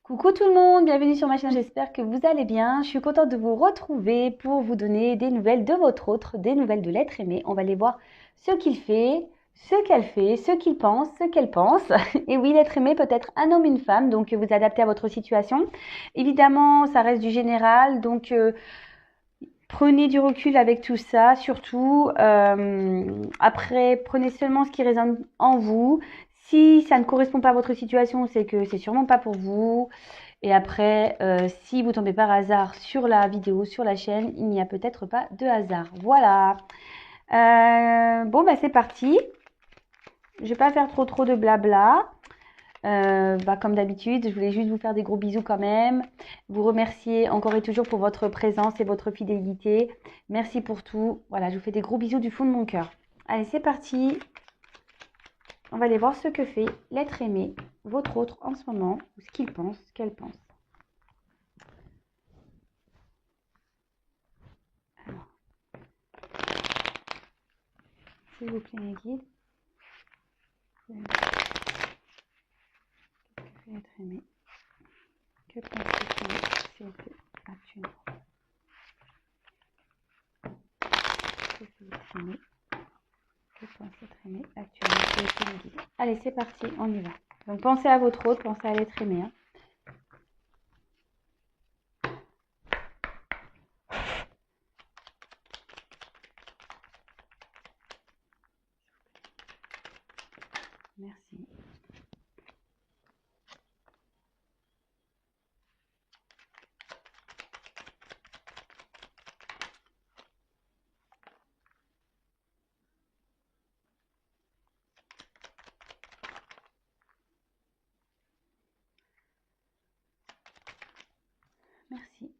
Coucou tout le monde, bienvenue sur ma chaîne, j'espère que vous allez bien. Je suis contente de vous retrouver pour vous donner des nouvelles de votre autre, des nouvelles de l'être aimé. On va aller voir ce qu'il fait, ce qu'il pense, ce qu'elle pense. Et oui, l'être aimé peut être un homme, une femme, donc vous adaptez à votre situation. Évidemment, ça reste du général, donc prenez du recul avec tout ça, surtout. Après, prenez seulement ce qui résonne en vous. Si ça ne correspond pas à votre situation, c'est que c'est sûrement pas pour vous. Et après, si vous tombez par hasard sur la vidéo, sur la chaîne, il n'y a peut-être pas de hasard. Voilà. Bon, bah c'est parti. Je vais pas faire trop de blabla. Comme d'habitude, je voulais juste vous faire des gros bisous quand même. Vous remercier encore et toujours pour votre présence et votre fidélité. Merci pour tout. Voilà, je vous fais des gros bisous du fond de mon cœur. Allez, c'est parti. On va aller voir ce que fait l'être aimé, votre autre en ce moment, ou ce qu'il pense, ce qu'elle pense. Alors, s'il vous plaît, mes guides. Que fait l'être aimé? Que pense l'être aimé, s'il vous plaît, actuellement? Que fait l'être aimé? Que pense l'être aimé actuellement? S'il vous plaît, mes guides. Allez, c'est parti, on y va. Donc, pensez à votre autre, pensez à l'être aimé. Hein. Merci. Merci.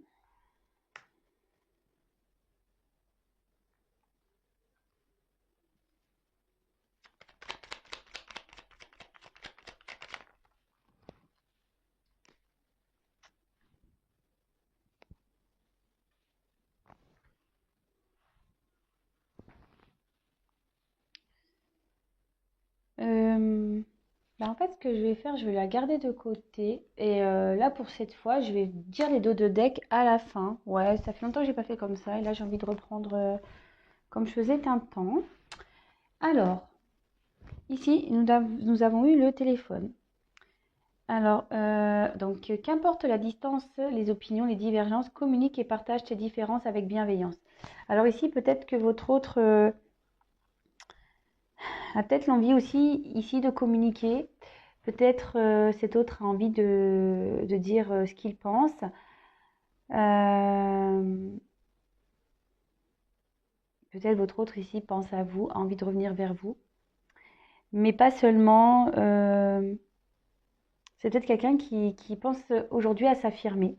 En fait, ce que je vais faire, je vais la garder de côté. Et là, pour cette fois, je vais dire les dos de deck à la fin. Ouais, ça fait longtemps que j'ai pas fait comme ça. Et là, j'ai envie de reprendre comme je faisais un temps. Alors, ici, nous avons eu le téléphone. Alors, qu'importe la distance, les opinions, les divergences, communique et partage tes différences avec bienveillance. Alors ici, peut-être que votre autre a peut-être l'envie aussi ici de communiquer. Peut-être cet autre a envie de dire ce qu'il pense. Peut-être votre autre ici pense à vous, a envie de revenir vers vous. Mais pas seulement. C'est peut-être quelqu'un qui pense aujourd'hui à s'affirmer.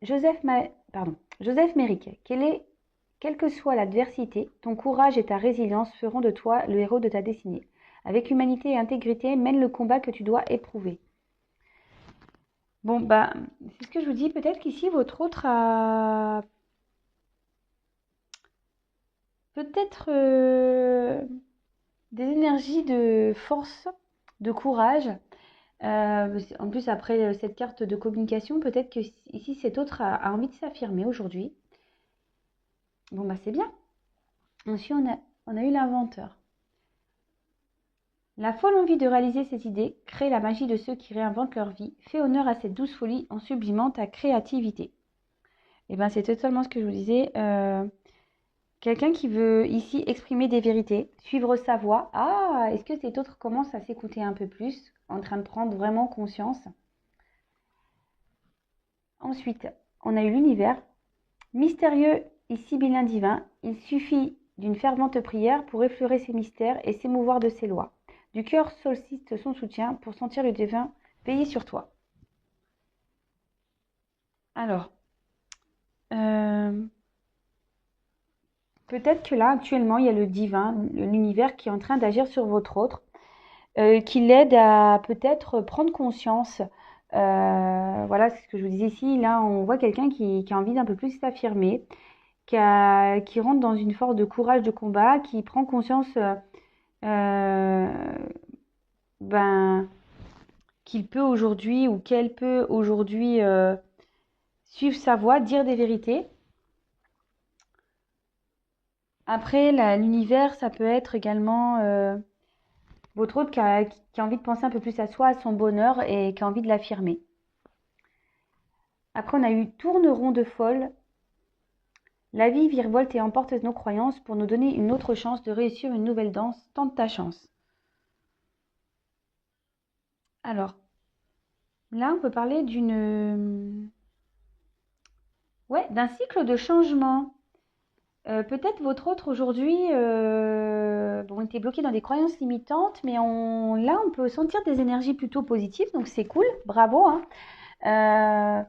Joseph Méric, quelle que soit l'adversité, ton courage et ta résilience feront de toi le héros de ta destinée. Avec humanité et intégrité, mène le combat que tu dois éprouver. Bon, bah, c'est ce que je vous dis. Peut-être qu'ici, votre autre a peut-être des énergies de force, de courage. En plus, après cette carte de communication, peut-être que ici, cet autre a envie de s'affirmer aujourd'hui. Bon, bah, c'est bien. Ensuite, on a eu l'inventeur. La folle envie de réaliser ses idées crée la magie de ceux qui réinventent leur vie. Fais honneur à cette douce folie en sublimant ta créativité. Et bien, c'est totalement ce que je vous disais. Quelqu'un qui veut ici exprimer des vérités, suivre sa voix. Ah, est-ce que cet autre commence à s'écouter un peu plus, en train de prendre vraiment conscience? Ensuite, on a eu l'univers. Mystérieux et sibyllin divin, il suffit d'une fervente prière pour effleurer ses mystères et s'émouvoir de ses lois. Du cœur sollicite son soutien pour sentir le divin veiller sur toi. Alors, peut-être que là, actuellement, il y a le divin, l'univers qui est en train d'agir sur votre autre, qui l'aide à peut-être prendre conscience. Voilà, c'est ce que je vous disais ici. Là, on voit quelqu'un qui a envie d'un peu plus s'affirmer, qui rentre dans une force de courage de combat, qui prend conscience ben, qu'il peut aujourd'hui ou qu'elle peut aujourd'hui suivre sa voie, dire des vérités. Après, l'univers, ça peut être également votre hôte qui a envie de penser un peu plus à soi, à son bonheur et qui a envie de l'affirmer. Après, on a eu tourne rond de folle. La vie virevolte et emporte nos croyances pour nous donner une autre chance de réussir une nouvelle danse. Tente ta chance. Alors, là, on peut parler d'un cycle de changement. Peut-être votre autre aujourd'hui était bloqué dans des croyances limitantes, mais là, on peut sentir des énergies plutôt positives, donc c'est cool, bravo. Hein.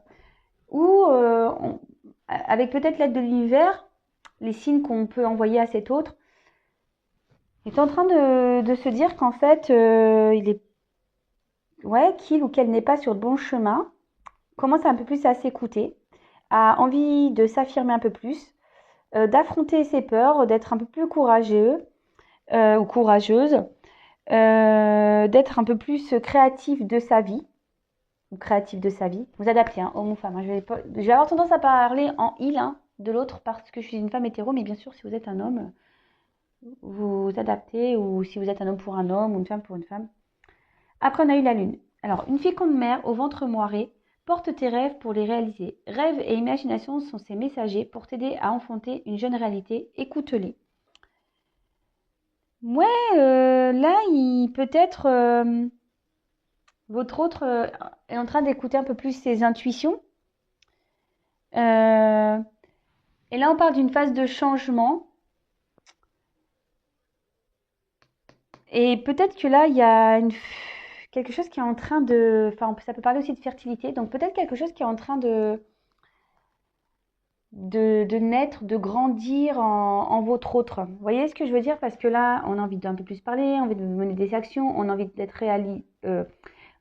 Avec peut-être l'aide de l'univers, les signes qu'on peut envoyer à cet autre, est en train de se dire qu'en fait, il est qu'il ou qu'elle n'est pas sur le bon chemin, commence un peu plus à s'écouter, a envie de s'affirmer un peu plus, d'affronter ses peurs, d'être un peu plus courageux ou courageuse, d'être un peu plus créatif de sa vie, ou créatif de sa vie. Vous adaptez, hein, homme ou femme. Hein. Je vais avoir tendance à parler en il de l'autre parce que je suis une femme hétéro, mais bien sûr, si vous êtes un homme, vous adaptez, ou si vous êtes un homme pour un homme ou une femme pour une femme. Après, on a eu la lune. Alors, une féconde mère au ventre moiré, porte tes rêves pour les réaliser. Rêves et imagination sont ces messagers pour t'aider à enfanter une jeune réalité. Écoute-les. Là, peut-être votre autre est en train d'écouter un peu plus ses intuitions. Et là, on parle d'une phase de changement. Et peut-être que là, il y a quelque chose qui est en train de... Enfin, ça peut parler aussi de fertilité. Donc, peut-être quelque chose qui est en train de naître, de grandir en votre autre. Vous voyez ce que je veux dire? Parce que là, on a envie d'un peu plus parler, on a envie de mener des actions, on a envie d'être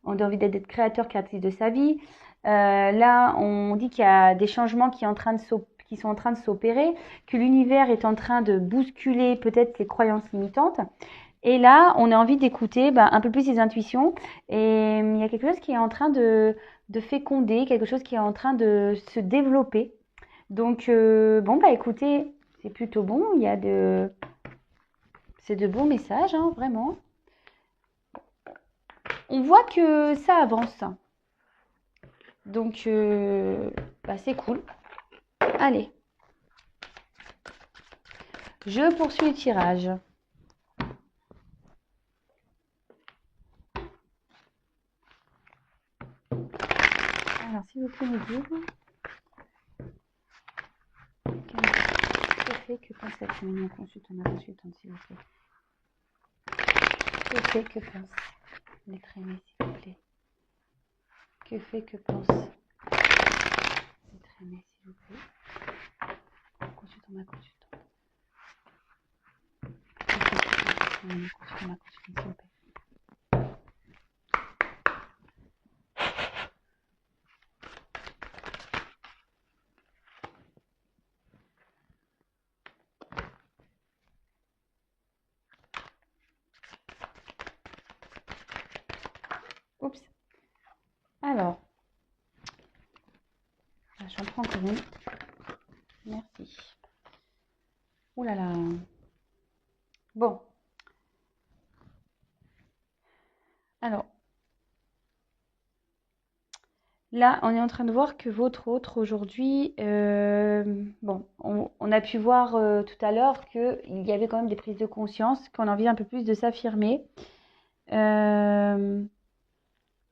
on a envie d'être créateur, créatrice de sa vie. Là, on dit qu'il y a des changements qui sont en train de s'opérer, que l'univers est en train de bousculer peut-être ses croyances limitantes. Et là, on a envie d'écouter un peu plus ses intuitions. Et il y a quelque chose qui est en train de féconder, quelque chose qui est en train de se développer. Donc, écoutez, c'est plutôt bon. C'est de bons messages, hein, vraiment. On voit que ça avance. Donc, c'est cool. Allez. Je poursuis le tirage. Alors, s'il vous plaît, me dire. Que pense cette réunion consultante, ma consultante, s'il vous plaît. Que pense l'être aimé, s'il vous plaît. Que pense l'être aimé, s'il vous plaît. Consultant, ma consultante. Consultant, ma consultante, s'il vous plaît. Oups. Alors, j'en prends encore une. Merci. Ouh là là. Bon. Alors, là, on est en train de voir que votre autre aujourd'hui, on a pu voir tout à l'heure qu'il y avait quand même des prises de conscience, qu'on a envie un peu plus de s'affirmer.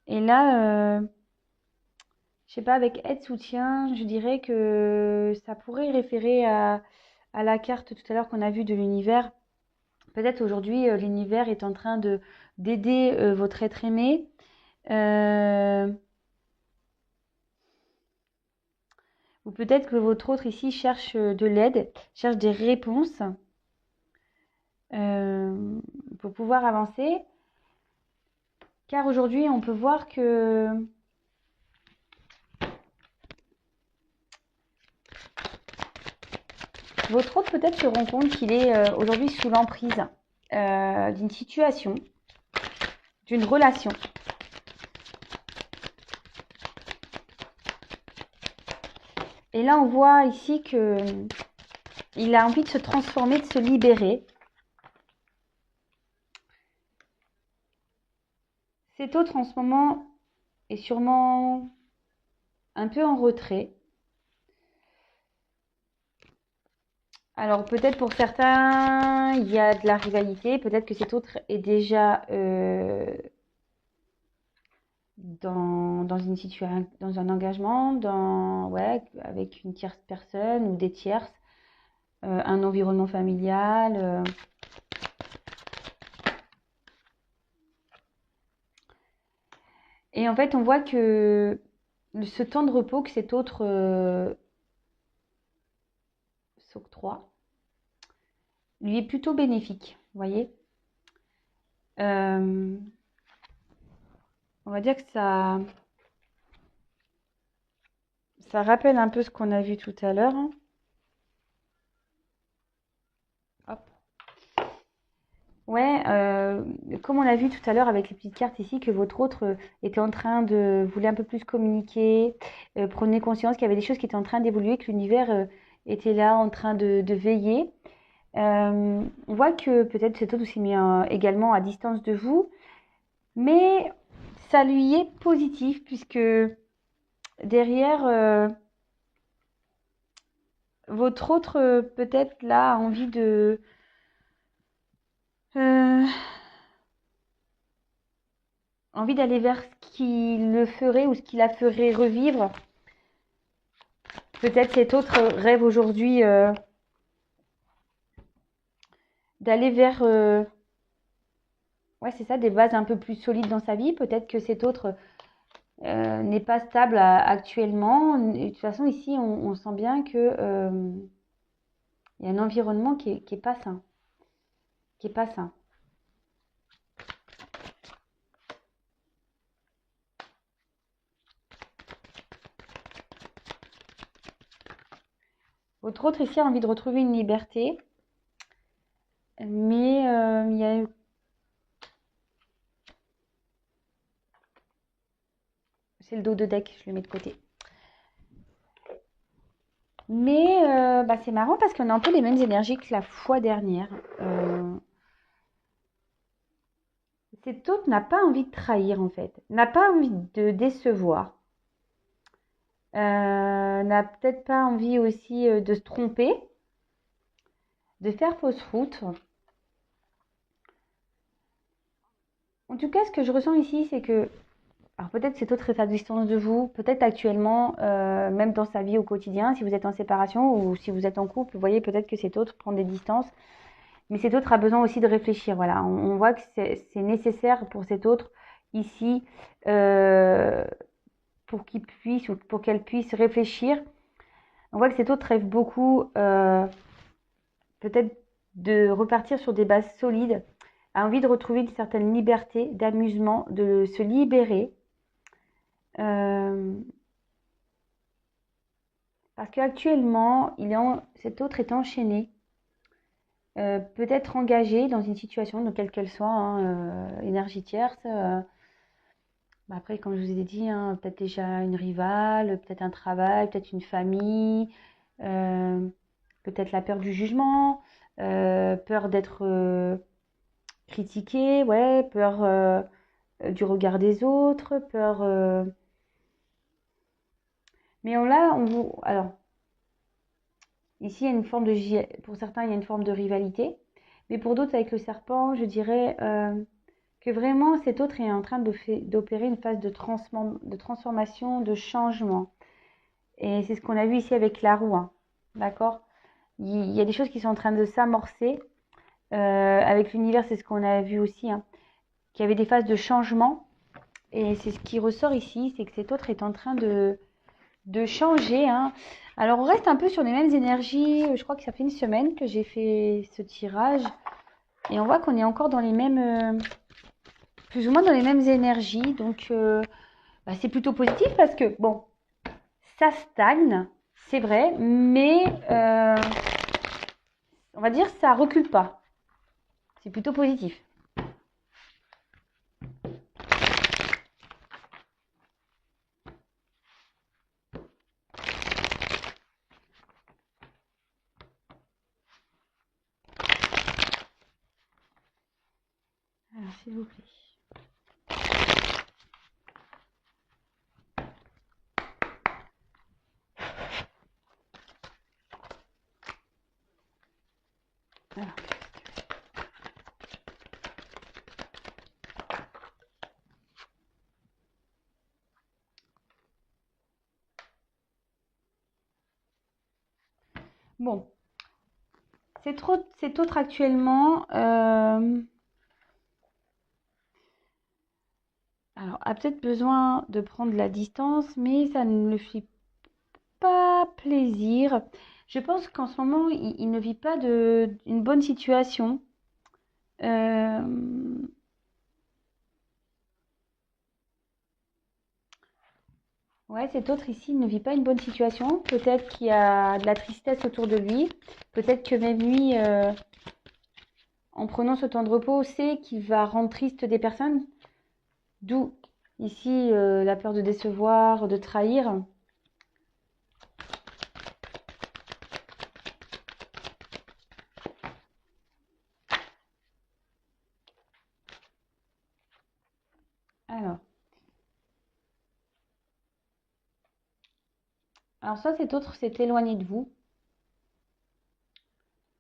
Et là, je sais pas, avec aide, soutien, je dirais que ça pourrait référer à la carte tout à l'heure qu'on a vue de l'univers. Peut-être aujourd'hui, l'univers est en train d'aider votre être aimé. Ou peut-être que votre autre ici cherche de l'aide, cherche des réponses pour pouvoir avancer. Car aujourd'hui, on peut voir que votre autre peut-être se rend compte qu'il est aujourd'hui sous l'emprise d'une situation, d'une relation. Et là, on voit ici que il a envie de se transformer, de se libérer. Cet autre, en ce moment, est sûrement un peu en retrait. Alors, peut-être pour certains, il y a de la rivalité. Peut-être que cet autre est déjà dans une situation, dans un engagement, ouais, avec une tierce personne ou des tierces, un environnement familial. Et en fait, on voit que ce temps de repos que cet autre s'octroie lui est plutôt bénéfique, vous voyez. On va dire que ça rappelle un peu ce qu'on a vu tout à l'heure. Hop. Ouais, comme on a vu tout à l'heure avec les petites cartes ici, que votre autre était en train voulait un peu plus communiquer, prenez conscience qu'il y avait des choses qui étaient en train d'évoluer, que l'univers était là en train de veiller. On voit que peut-être cet autre s'est mis également à distance de vous, mais ça lui est positif puisque derrière, votre autre peut-être là a envie euh, envie d'aller vers ce qui le ferait ou ce qui la ferait revivre. Peut-être cet autre rêve aujourd'hui d'aller vers ouais, c'est ça, des bases un peu plus solides dans sa vie. Peut-être que cet autre n'est pas stable actuellement. Et de toute façon, ici, on sent bien que il y a un environnement qui est pas sain. Qui est pas sain. Votre autre ici a envie de retrouver une liberté. Mais il y a c'est le dos de deck, je le mets de côté. Mais bah, c'est marrant parce qu'on a un peu les mêmes énergies que la fois dernière. Cet autre n'a pas envie de trahir en fait, n'a pas envie de décevoir, n'a peut-être pas envie aussi de se tromper, de faire fausse route. En tout cas, ce que je ressens ici, c'est que, alors peut-être cet autre est à distance de vous, peut-être actuellement, même dans sa vie au quotidien, si vous êtes en séparation ou si vous êtes en couple, vous voyez peut-être que cet autre prend des distances. Mais cet autre a besoin aussi de réfléchir. Voilà, on voit que c'est nécessaire pour cet autre ici pour qu'il puisse ou pour qu'elle puisse réfléchir. On voit que cet autre rêve beaucoup peut-être de repartir sur des bases solides, a envie de retrouver une certaine liberté, d'amusement, de se libérer. Parce qu'actuellement, cet autre est enchaîné. Peut-être engagé dans une situation, de quelle qu'elle soit, hein, énergie tierce. Bah après, comme je vous ai dit, hein, peut-être déjà une rivale, peut-être un travail, peut-être une famille, peut-être la peur du jugement, peur d'être critiqué, ouais, peur du regard des autres, peur. Mais alors, ici, il y a une forme pour certains, il y a une forme de rivalité, mais pour d'autres, avec le serpent, je dirais que vraiment cet autre est en train d'opérer une phase de transformation, de changement. Et c'est ce qu'on a vu ici avec la roue, hein. D'accord? Il y a des choses qui sont en train de s'amorcer. Avec l'univers, c'est ce qu'on a vu aussi, hein, qu'il y avait des phases de changement. Et c'est ce qui ressort ici, c'est que cet autre est en train de changer, hein. Alors, on reste un peu sur les mêmes énergies. Je crois que ça fait une semaine que j'ai fait ce tirage. Et on voit qu'on est encore dans les mêmes, plus ou moins dans les mêmes énergies. Donc, bah, c'est plutôt positif parce que, bon, ça stagne, c'est vrai, mais on va dire ça recule pas. C'est plutôt positif. s'il vous plaît. Alors. Bon, cet autre actuellement, alors a peut-être besoin de prendre la distance, mais ça ne le fait pas plaisir. Je pense qu'en ce moment, il ne vit pas une bonne situation. Ouais, cet autre ici il ne vit pas une bonne situation. Peut-être qu'il y a de la tristesse autour de lui. Peut-être que même lui, en prenant ce temps de repos, sait qu'il va rendre triste des personnes. D'où ici la peur de décevoir, de trahir. Alors soit cet autre s'est éloigné de vous,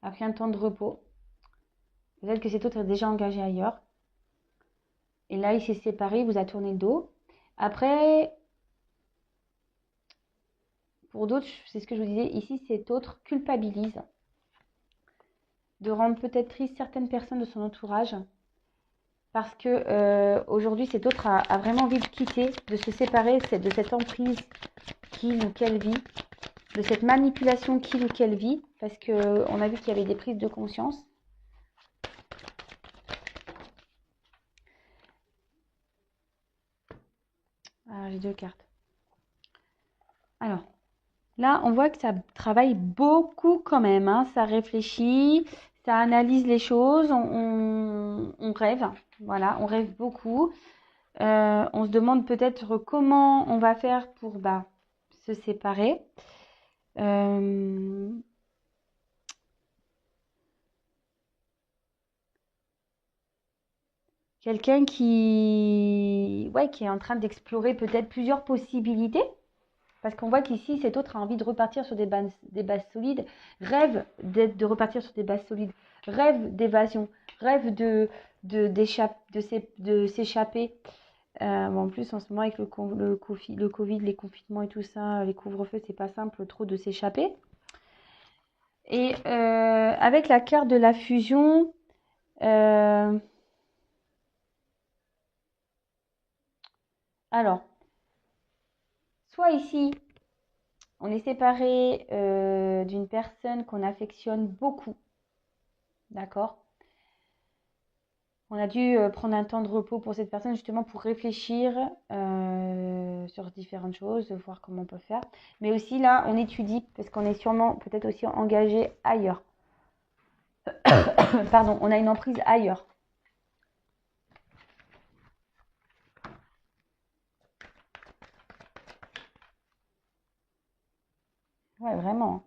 a pris un temps de repos. Peut-être que cet autre est déjà engagé ailleurs. Et là, il s'est séparé, il vous a tourné le dos. Après, pour d'autres, c'est ce que je vous disais, ici, cet autre culpabilise de rendre peut-être triste certaines personnes de son entourage. Parce que aujourd'hui, cet autre a vraiment envie de quitter, de se séparer de cette emprise qu'il ou qu'elle vit, de cette manipulation qu'il ou qu'elle vit, parce qu'on a vu qu'il y avait des prises de conscience. Ah, j'ai 2 cartes. Alors, là, on voit que ça travaille beaucoup quand même, hein. Ça réfléchit, ça analyse les choses, on rêve, voilà, on rêve beaucoup. On se demande peut-être comment on va faire pour se séparer. Quelqu'un qui est en train d'explorer peut-être plusieurs possibilités. Parce qu'on voit qu'ici, cet autre a envie de repartir sur des bases solides, rêve de repartir sur des bases solides, rêve d'évasion, rêve de s'échapper. En plus, en ce moment, avec le Covid, les confinements et tout ça, les couvre-feux, c'est pas simple trop de s'échapper. Et avec la carte de la fusion, alors, soit ici, on est séparé d'une personne qu'on affectionne beaucoup, d'accord? On a dû prendre un temps de repos pour cette personne justement pour réfléchir sur différentes choses, voir comment on peut faire. Mais aussi là, on étudie parce qu'on est sûrement peut-être aussi engagé ailleurs. Pardon, on a une emprise ailleurs. Ouais, vraiment.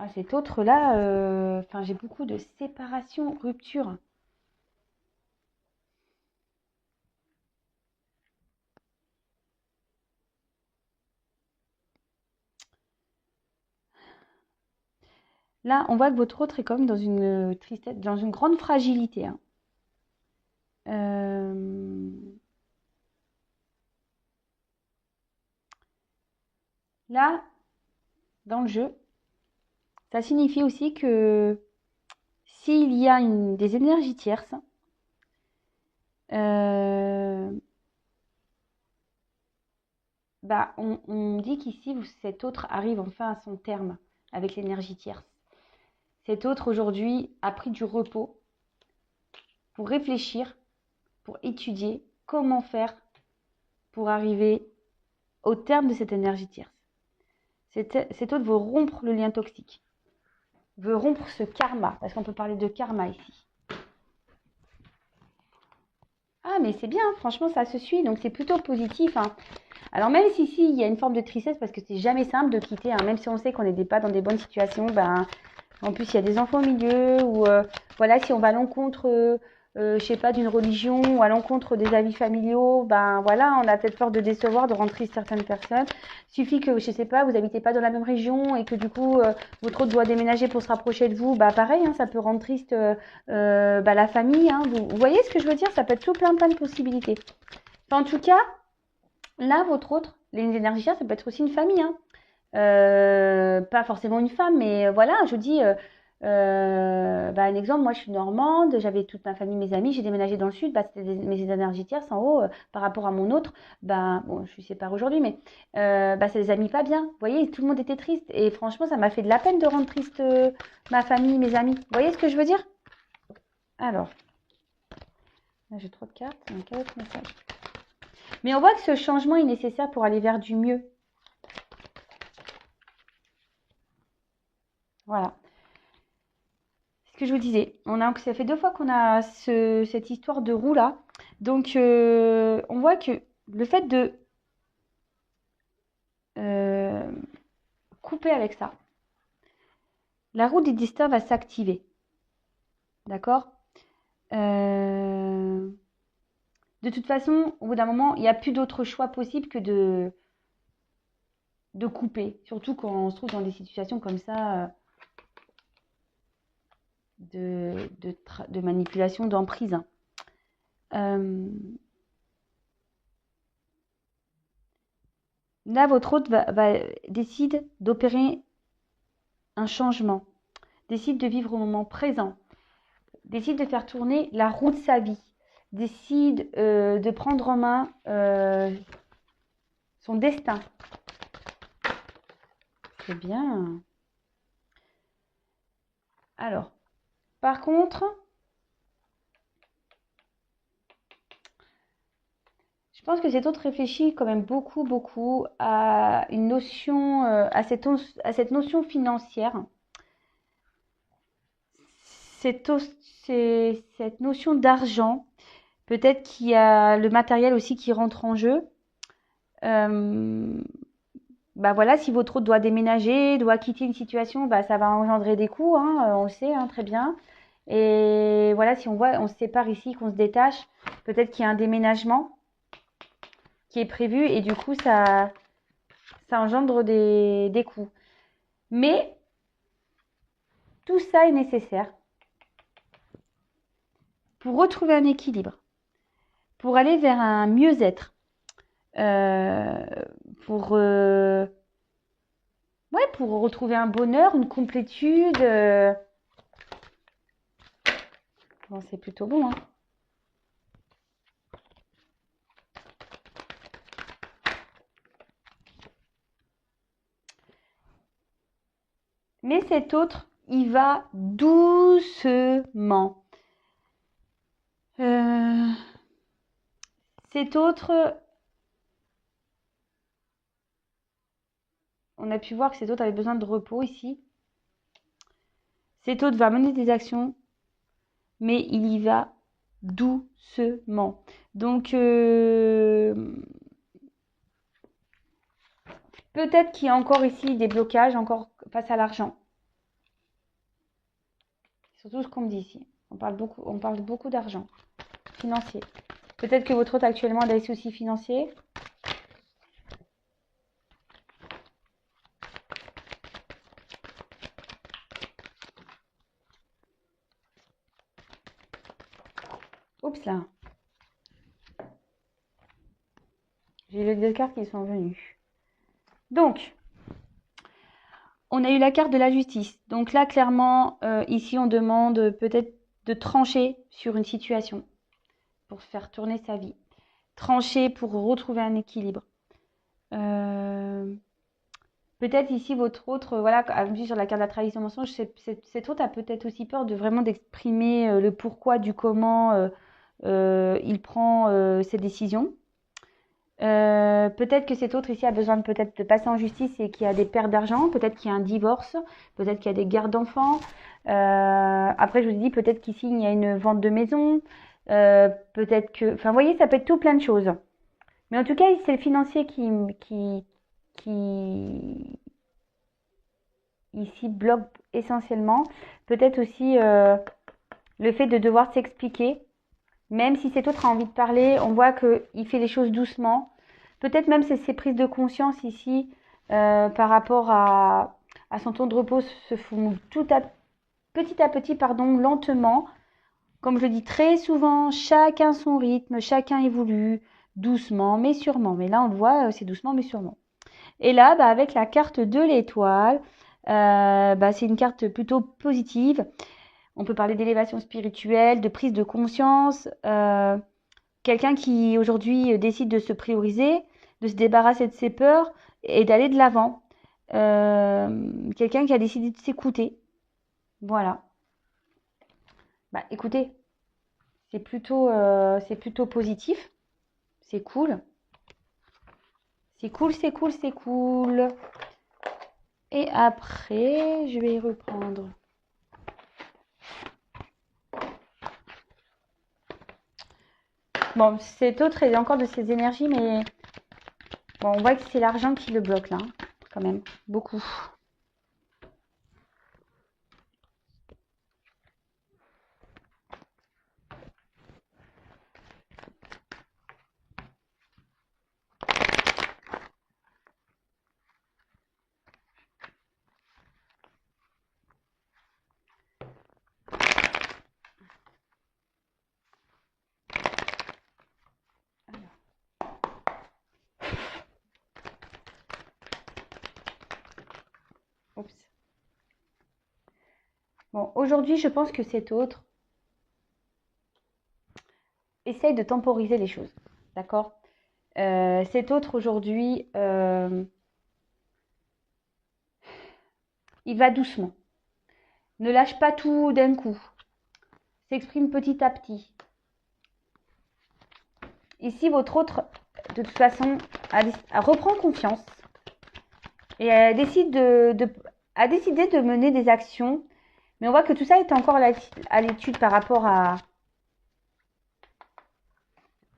Ah, cet autre-là, j'ai beaucoup de séparation, rupture. Là, on voit que votre autre est comme dans une tristesse, dans une grande fragilité, hein. Là, dans le jeu, ça signifie aussi que s'il y a des énergies tierces, on dit qu'ici, cet autre arrive enfin à son terme avec l'énergie tierce. Cet autre, aujourd'hui, a pris du repos pour réfléchir, pour étudier comment faire pour arriver au terme de cette énergie tierce. Cet autre veut rompre le lien toxique, veut rompre ce karma, parce qu'on peut parler de karma ici. Ah, mais c'est bien, franchement, ça se suit, donc c'est plutôt positif, hein. Alors même si ici, il y a une forme de tristesse, parce que c'est jamais simple de quitter, hein, même si on sait qu'on n'est pas dans des bonnes situations, en plus, il y a des enfants au milieu, ou voilà, si on va à l'encontre, je sais pas, d'une religion ou à l'encontre des avis familiaux, ben voilà, on a peut-être peur de décevoir, de rendre triste certaines personnes. Suffit que, je sais pas, vous habitez pas dans la même région et que du coup, votre hôte doit déménager pour se rapprocher de vous, bah pareil, hein, ça peut rendre triste bah, la famille. Hein. Vous voyez ce que je veux dire? Ça peut être tout plein de possibilités. Enfin, en tout cas, là, votre autre, les énergies, ça peut être aussi une famille. Hein. Pas forcément une femme, mais voilà, je vous dis, bah, un exemple, moi je suis normande, j'avais toute ma famille, mes amis, j'ai déménagé dans le sud, bah, c'était mes énergies tierces en haut, par rapport à mon autre, bah, bon, je suis séparée aujourd'hui, mais bah, ça les a mis pas bien. Vous voyez, tout le monde était triste, et franchement, ça m'a fait de la peine de rendre triste ma famille, mes amis. Vous voyez ce que je veux dire? Alors, là j'ai trop de cartes, un autre message. Mais on voit que ce changement est nécessaire pour aller vers du mieux. Voilà. Ce que je vous disais, ça fait 2 fois qu'on a cette histoire de roue là. Donc, on voit que le fait de couper avec ça, la roue des destins va s'activer. D'accord? De toute façon, au bout d'un moment, il n'y a plus d'autre choix possible que de couper. Surtout quand on se trouve dans des situations comme ça de manipulation, d'emprise. Là, votre hôte décide d'opérer un changement, décide de vivre au moment présent, décide de faire tourner la roue de sa vie, décide de prendre en main son destin. C'est bien. Alors, par contre, je pense que cet autre réfléchit quand même beaucoup à une notion, à cette notion financière. Cette notion d'argent, peut-être qu'il y a le matériel aussi qui rentre en jeu. Bah voilà, si votre hôte doit déménager, doit quitter une situation, bah ça va engendrer des coûts, hein, on le sait hein, très bien. Et voilà, si on se sépare ici, qu'on se détache, peut-être qu'il y a un déménagement qui est prévu et du coup ça engendre des coûts. Mais tout ça est nécessaire pour retrouver un équilibre, pour aller vers un mieux-être, pour retrouver un bonheur, une complétude. Bon, c'est plutôt bon, hein. Mais cet autre, il va doucement. Cet autre, on a pu voir que cet autre avait besoin de repos ici. Cet autre va mener des actions, mais il y va doucement. Donc, peut-être qu'il y a encore ici des blocages, encore face à l'argent. C'est surtout ce qu'on me dit ici. On parle beaucoup d'argent financier. Peut-être que votre hôte actuellement a des soucis financiers. Oups là. J'ai les 2 cartes qui sont venues. Donc, on a eu la carte de la justice. Donc là, clairement, ici, on demande peut-être de trancher sur une situation pour faire tourner sa vie. Trancher pour retrouver un équilibre. Peut-être ici, votre autre, voilà, sur la carte de la trahison mensonge, cet autre a peut-être aussi peur de vraiment d'exprimer le pourquoi du comment il prend ses décisions. Peut-être que cet autre ici a besoin peut-être de passer en justice et qu'il y a des pertes d'argent, peut-être qu'il y a un divorce, peut-être qu'il y a des gardes d'enfants. Après, je vous dis peut-être qu'ici il y a une vente de maison, peut-être que, enfin, vous voyez, ça peut être tout plein de choses. Mais en tout cas, c'est le financier qui ici bloque essentiellement. Peut-être aussi le fait de devoir s'expliquer, même si cet autre a envie de parler, on voit qu'il fait les choses doucement. Peut-être même ses prises de conscience ici par rapport à son temps de repos se font petit à petit, pardon, lentement. Comme je le dis très souvent, chacun son rythme, chacun évolue doucement mais sûrement. Mais là, on le voit, c'est doucement mais sûrement. Et là, avec la carte de l'étoile, c'est une carte plutôt positive. On peut parler d'élévation spirituelle, de prise de conscience. Quelqu'un qui aujourd'hui décide de se prioriser, de se débarrasser de ses peurs et d'aller de l'avant. Quelqu'un qui a décidé de s'écouter. Voilà. Écoutez, c'est plutôt positif. C'est cool. C'est cool, c'est cool, c'est cool. Et après, je vais y reprendre. Bon, cet autre est encore de ses énergies, mais bon, on voit que c'est l'argent qui le bloque là, quand même, beaucoup. Oups. Bon, aujourd'hui, je pense que cet autre essaye de temporiser les choses, d'accord? Cet autre aujourd'hui, il va doucement. Ne lâche pas tout d'un coup. S'exprime petit à petit. Ici, votre autre, de toute façon, reprend confiance et décidé de mener des actions. Mais on voit que tout ça est encore à l'étude par rapport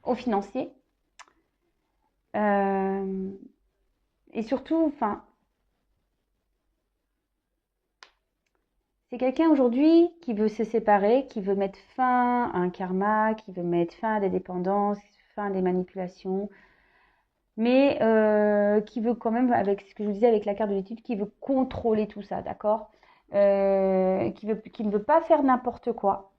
aux financiers. Et surtout, c'est quelqu'un aujourd'hui qui veut se séparer, qui veut mettre fin à un karma, qui veut mettre fin à des dépendances, fin à des manipulations, mais qui veut quand même, avec ce que je vous disais avec la carte de l'étude, qui veut contrôler tout ça, d'accord? Qui ne veut pas faire n'importe quoi,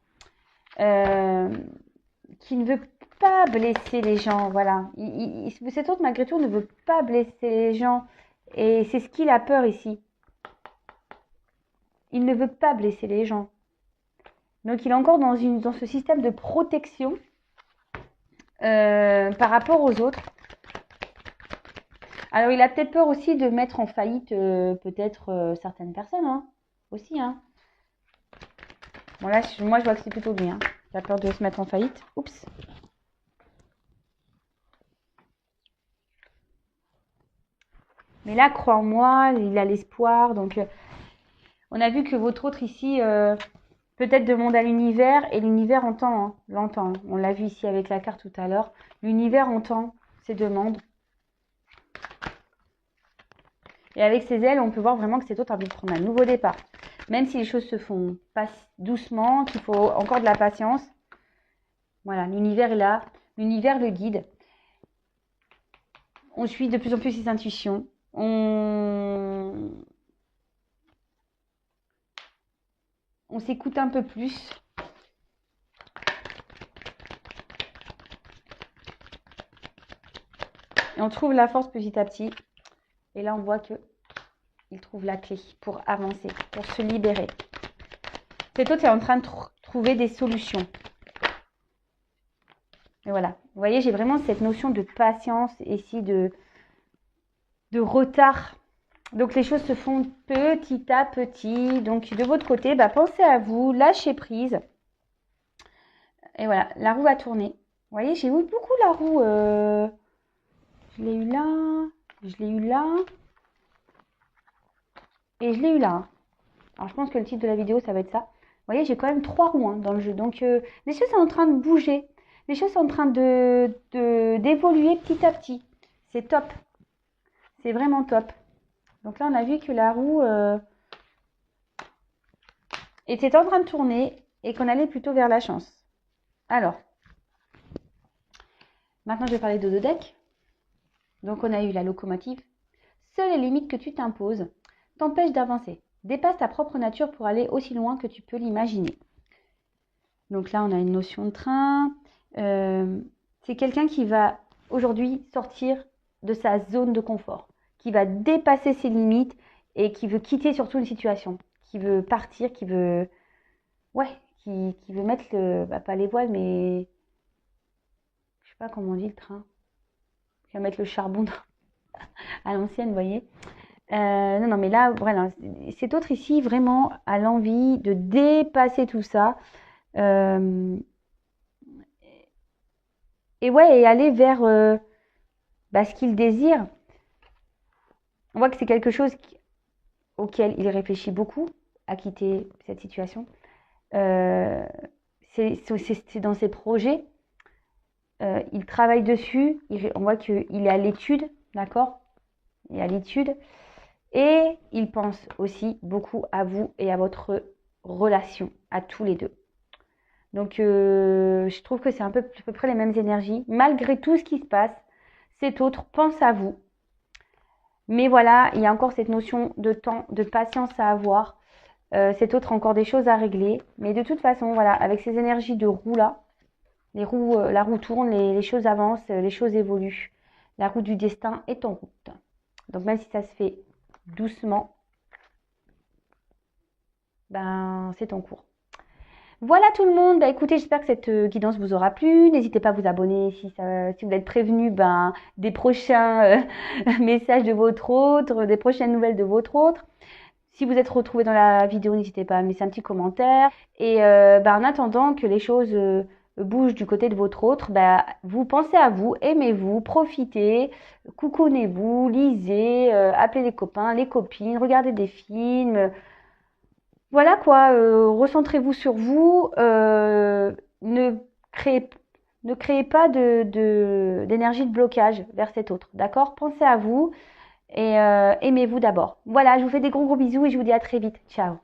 qui ne veut pas blesser les gens, voilà. Cet autre, malgré tout, ne veut pas blesser les gens, et c'est ce qu'il a peur ici. Il ne veut pas blesser les gens. Donc, il est encore dans ce système de protection par rapport aux autres. Alors, il a peut-être peur aussi de mettre en faillite peut-être certaines personnes, hein, aussi. Hein. Bon, là, moi, je vois que c'est plutôt lui. Hein. Il a peur de se mettre en faillite. Oups. Mais là, crois en moi, il a l'espoir. Donc, on a vu que votre autre ici, peut-être demande à l'univers, et l'univers entend, hein, l'entend. On l'a vu ici avec la carte tout à l'heure. L'univers entend ses demandes. Et avec ses ailes, on peut voir vraiment que cet autre a envie de prendre un nouveau départ. Même si les choses se font pas doucement, qu'il faut encore de la patience. Voilà, l'univers est là. L'univers le guide. On suit de plus en plus ses intuitions. On s'écoute un peu plus. Et on trouve la force petit à petit. Et là, on voit qu'il trouve la clé pour avancer, pour se libérer. Cet autre est en train de trouver des solutions. Et voilà. Vous voyez, j'ai vraiment cette notion de patience ici, de retard. Donc, les choses se font petit à petit. Donc, de votre côté, pensez à vous, lâchez prise. Et voilà, la roue va tourner. Vous voyez, j'ai eu beaucoup la roue. Je l'ai eu là, je l'ai eu là. Et je l'ai eu là. Alors, je pense que le titre de la vidéo, ça va être ça. Vous voyez, j'ai quand même 3 roues dans le jeu. Donc, les choses sont en train de bouger. Les choses sont en train d'évoluer petit à petit. C'est top. C'est vraiment top. Donc là, on a vu que la roue était en train de tourner. et qu'on allait plutôt vers la chance. Alors, maintenant je vais parler de deux decks. Donc on a eu la locomotive. Seules les limites que tu t'imposes t'empêchent d'avancer. Dépasse ta propre nature pour aller aussi loin que tu peux l'imaginer. Donc là on a une notion de train. C'est quelqu'un qui va aujourd'hui sortir de sa zone de confort, qui va dépasser ses limites et qui veut quitter surtout une situation, qui veut partir, qui veut mettre pas les voiles, mais je sais pas comment on dit le train, qui va mettre le charbon à l'ancienne, vous voyez. Non, mais là, voilà, cet autre ici, vraiment, a l'envie de dépasser tout ça. Et aller vers ce qu'il désire. On voit que c'est quelque chose auquel il réfléchit beaucoup, à quitter cette situation. C'est dans ses projets. Il travaille dessus. On voit qu'il est à l'étude, d'accord? Il est à l'étude. Et il pense aussi beaucoup à vous et à votre relation, à tous les deux. Donc, je trouve que c'est à peu près les mêmes énergies. Malgré tout ce qui se passe, cet autre pense à vous. Mais voilà, il y a encore cette notion de temps, de patience à avoir. Cet autre a encore des choses à régler. Mais de toute façon, voilà, avec ces énergies de roue là, la roue tourne, les choses avancent, les choses évoluent. La roue du destin est en route. Donc, même si ça se fait doucement, c'est en cours. Voilà tout le monde, écoutez, j'espère que cette guidance vous aura plu. N'hésitez pas à vous abonner si vous êtes prévenu des prochains messages de votre autre, des prochaines nouvelles de votre autre. Si vous êtes retrouvé dans la vidéo, n'hésitez pas à me laisser un petit commentaire. Et en attendant que les choses bougent du côté de votre autre, vous pensez à vous, aimez-vous, profitez, coucounez-vous, lisez, appelez les copains, les copines, regardez des films. Voilà quoi, recentrez-vous sur vous, ne créez pas d'énergie de blocage vers cet autre, d'accord? Pensez à vous et aimez-vous d'abord. Voilà, je vous fais des gros bisous et je vous dis à très vite. Ciao.